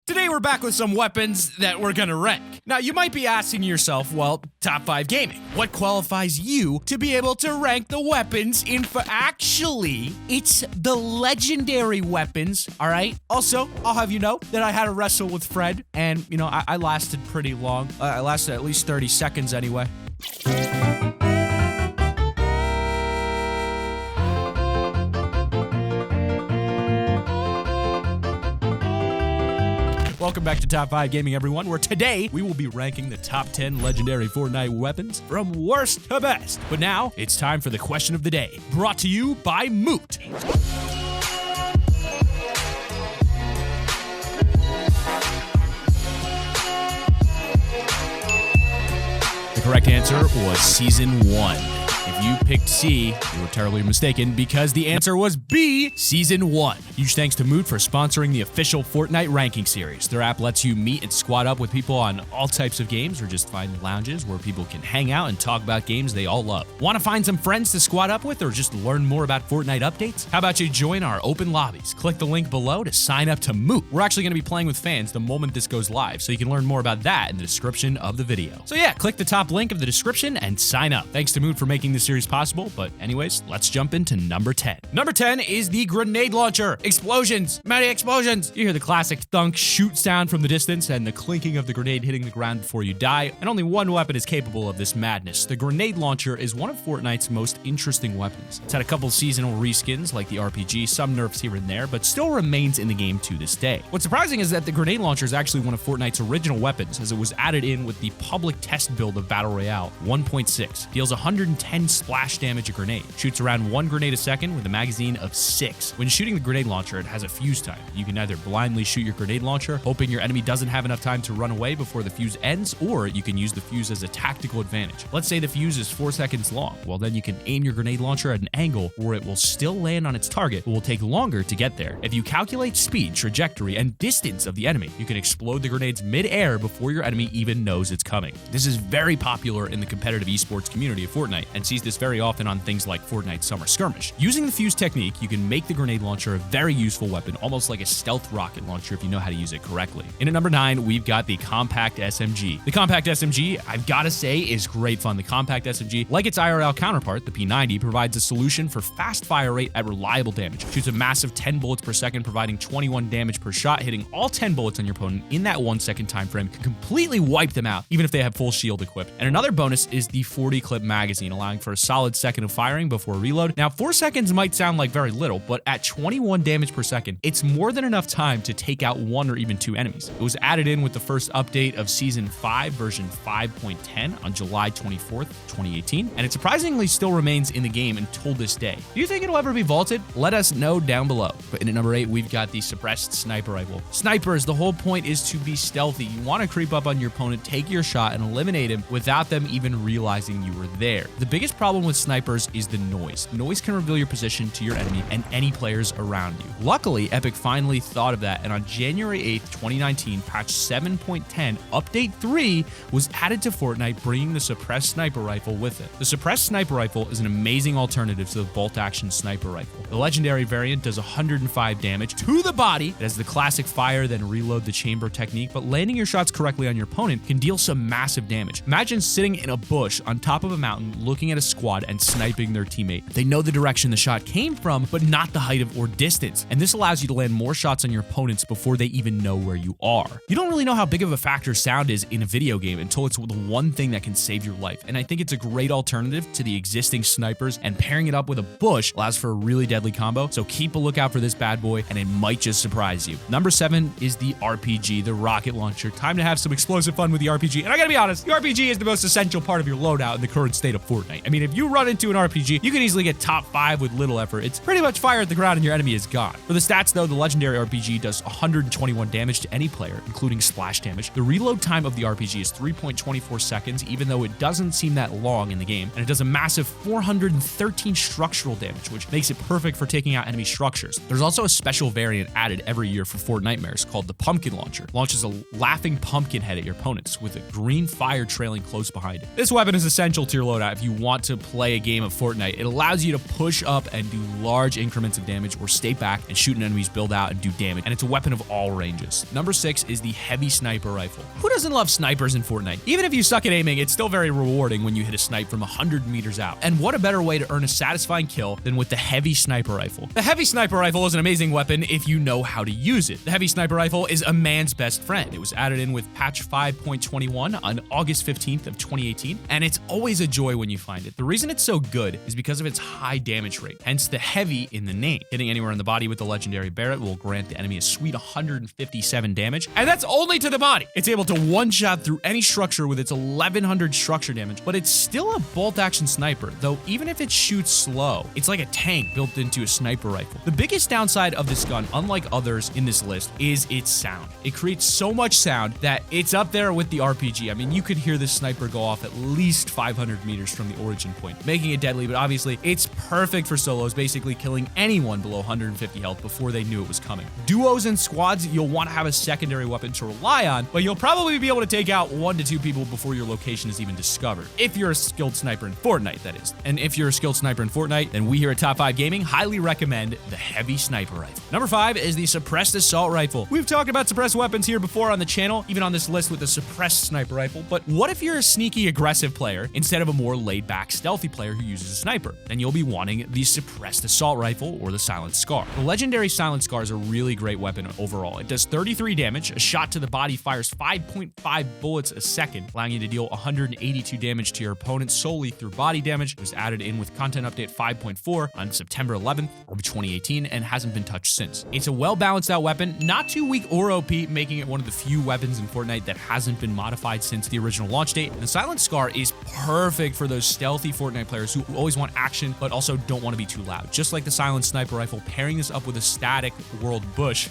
Today we're back with some weapons that we're gonna rank. Now you might be asking yourself, well, top 5 gaming. What qualifies you to be able to rank the weapons Actually, it's the legendary weapons, all right? Also, I'll have you know that I had a wrestle with Fred, and, you know, I lasted pretty long. I lasted at least 30 seconds anyway. Welcome back to Top 5 Gaming, everyone, where today we will be ranking the top 10 legendary Fortnite weapons from worst to best. But now, it's time for the question of the day, brought to you by Moot. The correct answer was Season 1. If you picked C, you were terribly mistaken because the answer was B, Season 1. Huge thanks to Moot for sponsoring the official Fortnite ranking series. Their app lets you meet and squad up with people on all types of games or just find lounges where people can hang out and talk about games they all love. Want to find some friends to squad up with or just learn more about Fortnite updates? How about you join our open lobbies? Click the link below to sign up to Moot. We're actually going to be playing with fans the moment this goes live, so you can learn more about that in the description of the video. So yeah, click the top link of the description and sign up. Thanks to Moot for making this series possible, but anyways, let's jump into number 10. Number 10 is the grenade launcher. Explosions, many explosions. You hear the classic thunk shoot sound from the distance and the clinking of the grenade hitting the ground before you die, and only one weapon is capable of this madness. The grenade launcher is one of Fortnite's most interesting weapons. It's had a couple seasonal reskins like the RPG, some nerfs here and there, but still remains in the game to this day. What's surprising is that the grenade launcher is actually one of Fortnite's original weapons, as it was added in with the public test build of Battle Royale 1.6. Deals 110 splash damage a grenade. Shoots around 1 grenade a second with a magazine of 6. When shooting the grenade launcher, it has a fuse time. You can either blindly shoot your grenade launcher, hoping your enemy doesn't have enough time to run away before the fuse ends, or you can use the fuse as a tactical advantage. Let's say the fuse is 4 seconds long. Well, then you can aim your grenade launcher at an angle where it will still land on its target, but will take longer to get there. If you calculate speed, trajectory, and distance of the enemy, you can explode the grenades mid-air before your enemy even knows it's coming. This is very popular in the competitive esports community of Fortnite, and sees this very often on things like Fortnite Summer Skirmish. Using the fuse technique, you can make the grenade launcher a very useful weapon, almost like a stealth rocket launcher if you know how to use it correctly. In at number 9, we've got the Compact SMG. The Compact SMG, I've got to say, is great fun. The Compact SMG, like its IRL counterpart, the P90, provides a solution for fast fire rate at reliable damage. Shoots a massive 10 bullets per second, providing 21 damage per shot. Hitting all 10 bullets on your opponent in that 1 second time frame can completely wipe them out, even if they have full shield equipped. And another bonus is the 40 clip magazine, allowing for a solid second of firing before reload. Now, 4 seconds might sound like very little, but at 21 damage per second, it's more than enough time to take out 1 or even 2 enemies. It was added in with the first update of Season 5, version 5.10 on July 24th, 2018, and it surprisingly still remains in the game until this day. Do you think it'll ever be vaulted? Let us know down below. But in at number 8, we've got the suppressed sniper rifle. Snipers, the whole point is to be stealthy. You want to creep up on your opponent, take your shot, and eliminate him without them even realizing you were there. The biggest problem with snipers is the noise. Noise can reveal your position to your enemy and any players around you. Luckily, Epic finally thought of that, and on January 8th, 2019, patch 7.10, update 3 was added to Fortnite, bringing the suppressed sniper rifle with it. The suppressed sniper rifle is an amazing alternative to the bolt-action sniper rifle. The legendary variant does 105 damage to the body. It has the classic fire, then reload the chamber technique, but landing your shots correctly on your opponent can deal some massive damage. Imagine sitting in a bush on top of a mountain, looking at a squad and sniping their teammate. They know the direction the shot came from, but not the height of or distance, and this allows you to land more shots on your opponents before they even know where you are. You don't really know how big of a factor sound is in a video game until it's the one thing that can save your life, and I think it's a great alternative to the existing snipers, and pairing it up with a bush allows for a really deadly combo, so keep a lookout for this bad boy, and it might just surprise you. Number 7 is the RPG, the rocket launcher. Time to have some explosive fun with the RPG, and I gotta be honest, the RPG is the most essential part of your loadout in the current state of Fortnite. I mean, if you run into an RPG, you can easily get top 5 with little effort. It's pretty much fire at the ground and your enemy is gone. For the stats though, the legendary RPG does 121 damage to any player, including splash damage. The reload time of the RPG is 3.24 seconds, even though it doesn't seem that long in the game, and it does a massive 413 structural damage, which makes it perfect for taking out enemy structures. There's also a special variant added every year for Fortnitemares called the Pumpkin Launcher. Launches a laughing pumpkin head at your opponents with a green fire trailing close behind it. This weapon is essential to your loadout if you want to play a game of Fortnite. It allows you to push up and do large increments of damage or stay back and shoot an enemy's build out and do damage. And it's a weapon of all ranges. Number 6 is the heavy sniper rifle. Who doesn't love snipers in Fortnite? Even if you suck at aiming, it's still very rewarding when you hit a snipe from 100 meters out. And what a better way to earn a satisfying kill than with the heavy sniper rifle. The heavy sniper rifle is an amazing weapon if you know how to use it. The heavy sniper rifle is a man's best friend. It was added in with patch 5.21 on August 15th of 2018, and it's always a joy when you find it. The reason it's so good is because of its high damage rate, hence the heavy in the name. Hitting anywhere in the body with the legendary Barrett will grant the enemy a sweet 157 damage, and that's only to the body. It's able to one-shot through any structure with its 1100 structure damage, but it's still a bolt-action sniper, though even if it shoots slow, it's like a tank built into a sniper rifle. The biggest downside of this gun, unlike others in this list, is its sound. It creates so much sound that it's up there with the RPG. I mean, you could hear this sniper go off at least 500 meters from the origin point, making it deadly, but obviously it's perfect for solos, basically killing anyone below 150 health before they knew it was coming. Duos and squads, you'll want to have a secondary weapon to rely on, but you'll probably be able to take out 1 to 2 people before your location is even discovered. If you're a skilled sniper in Fortnite, that is. And if you're a skilled sniper in Fortnite, then we here at Top 5 Gaming highly recommend the heavy sniper rifle. Number 5 is the suppressed assault rifle. We've talked about suppressed weapons here before on the channel, even on this list with the suppressed sniper rifle, but what if you're a sneaky aggressive player instead of a more laid-back stealthy player who uses a sniper? Then you'll be wanting the suppressed assault rifle or the silent scar. The legendary silent scar is a really great weapon overall. It does 33 damage, a shot to the body fires 5.5 bullets a second, allowing you to deal 182 damage to your opponent solely through body damage. It was added in with content update 5.4 on September 11th of 2018 and hasn't been touched since. It's a well-balanced out weapon, not too weak or OP, making it one of the few weapons in Fortnite that hasn't been modified since the original launch date. And the silent scar is perfect for those stealthy Fortnite players who always want action but also don't want to be too loud. Just like the silent sniper rifle, pairing this up with a static world bush.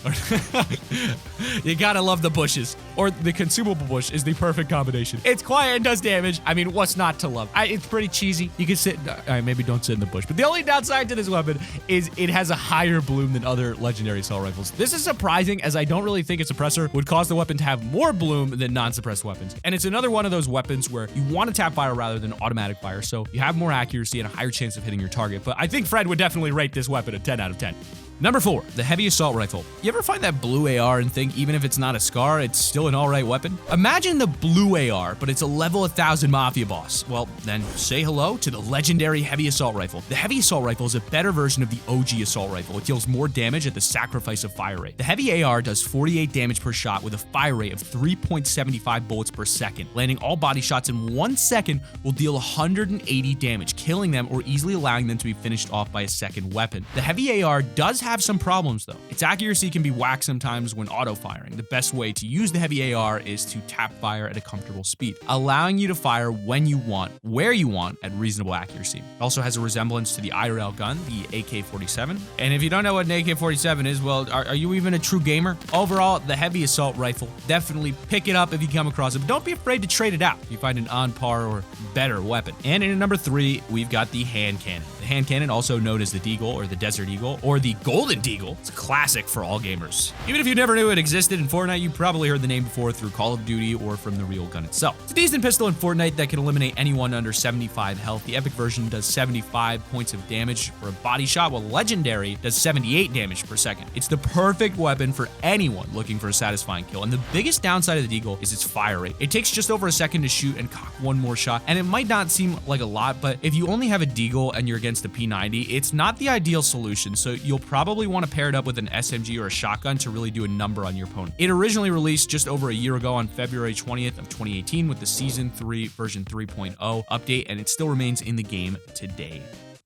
You gotta love the bushes, or the consumable bush is the perfect combination. It's quiet and does damage. I mean, what's not to love? It's pretty cheesy. You can sit, maybe don't sit in the bush, but the only downside to this weapon is it has a higher bloom than other legendary assault rifles. This is surprising, as I don't really think a suppressor would cause the weapon to have more bloom than non-suppressed weapons. And it's another one of those weapons where you want to tap fire rather than automatic fire, so you have more accuracy and a higher chance of hitting your target. But I think Fred would definitely rate this weapon a 10 out of 10. Number 4, the heavy assault rifle. You ever find that blue AR and think even if it's not a scar, it's still an alright weapon? Imagine the blue AR, but it's a level 1000 mafia boss. Well, then say hello to the legendary heavy assault rifle. The heavy assault rifle is a better version of the OG assault rifle. It deals more damage at the sacrifice of fire rate. The heavy AR does 48 damage per shot with a fire rate of 3.75 bullets per second. Landing all body shots in 1 second will deal 180 damage, killing them or easily allowing them to be finished off by a second weapon. The heavy AR does have some problems though. Its accuracy can be whacked sometimes when auto-firing. The best way to use the heavy AR is to tap fire at a comfortable speed, allowing you to fire when you want, where you want, at reasonable accuracy. It also has a resemblance to the IRL gun, the AK-47. And if you don't know what an AK-47 is, well, are you even a true gamer? Overall, the heavy assault rifle, definitely pick it up if you come across it, but don't be afraid to trade it out if you find an on par or better weapon. And in number 3, we've got the hand cannon. The hand cannon, also known as the Deagle or the Desert Eagle or the Golden Deagle, it's a classic for all gamers. Even if you never knew it existed in Fortnite, you probably heard the name before through Call of Duty or from the real gun itself. It's a decent pistol in Fortnite that can eliminate anyone under 75 health. The epic version does 75 points of damage for a body shot, while legendary does 78 damage per second. It's the perfect weapon for anyone looking for a satisfying kill, and the biggest downside of the Deagle is its fire rate. It takes just over a second to shoot and cock one more shot, and it might not seem like a lot, but if you only have a Deagle and you're against a P90, it's not the ideal solution, so you'll probably want to pair it up with an SMG or a shotgun to really do a number on your opponent. It originally released just over a year ago on February 20th of 2018 with the Season 3 version 3.0 update, and it still remains in the game today.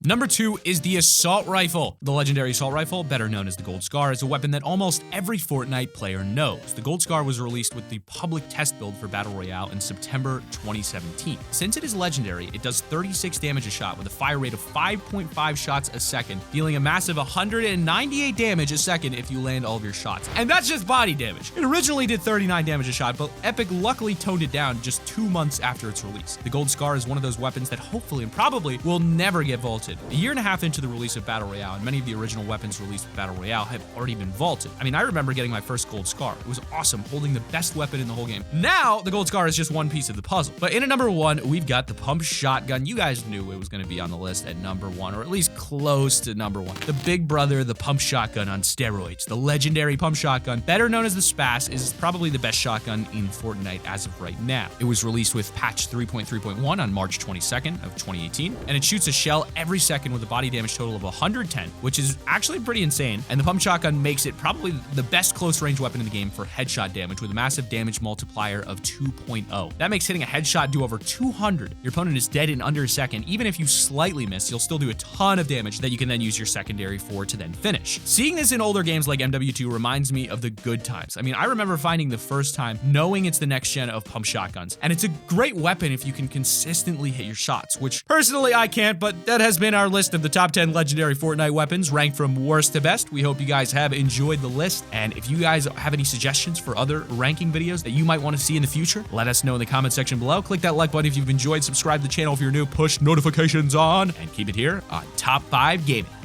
Number 2 is the assault rifle. The legendary assault rifle, better known as the Gold Scar, is a weapon that almost every Fortnite player knows. The Gold Scar was released with the public test build for Battle Royale in September 2017. Since it is legendary, it does 36 damage a shot with a fire rate of 5.5 shots a second, dealing a massive 198 damage a second if you land all of your shots. And that's just body damage. It originally did 39 damage a shot, but Epic luckily toned it down just 2 months after its release. The Gold Scar is one of those weapons that hopefully and probably will never get vaulted. vaulted. A year and a half into the release of Battle Royale, and many of the original weapons released with Battle Royale have already been vaulted. I mean, I remember getting my first gold scar. It was awesome, holding the best weapon in the whole game. Now, the gold scar is just one piece of the puzzle. But in at number 1, we've got the pump shotgun. You guys knew it was going to be on the list at number 1, or at least close to number 1. The big brother, the pump shotgun on steroids. The legendary pump shotgun, better known as the Spas, is probably the best shotgun in Fortnite as of right now. It was released with patch 3.3.1 on March 22nd of 2018, and it shoots a shell every second with a body damage total of 110, which is actually pretty insane. And the pump shotgun makes it probably the best close range weapon in the game for headshot damage, with a massive damage multiplier of 2.0. That makes hitting a headshot do over 200. Your opponent is dead in under a second. Even if you slightly miss, you'll still do a ton of damage that you can then use your secondary for to then finish. Seeing this in older games like MW2 reminds me of the good times. I mean, I remember finding the first time knowing it's the next gen of pump shotguns, and it's a great weapon if you can consistently hit your shots, which personally I can't, but that has been our list of the top 10 legendary Fortnite weapons ranked from worst to best. We hope you guys have enjoyed the list, and if you guys have any suggestions for other ranking videos that you might want to see in the future, let us know in the comment section below. Click that like button if you've enjoyed, subscribe to the channel if you're new, push notifications on, and keep it here on Top 5 Gaming.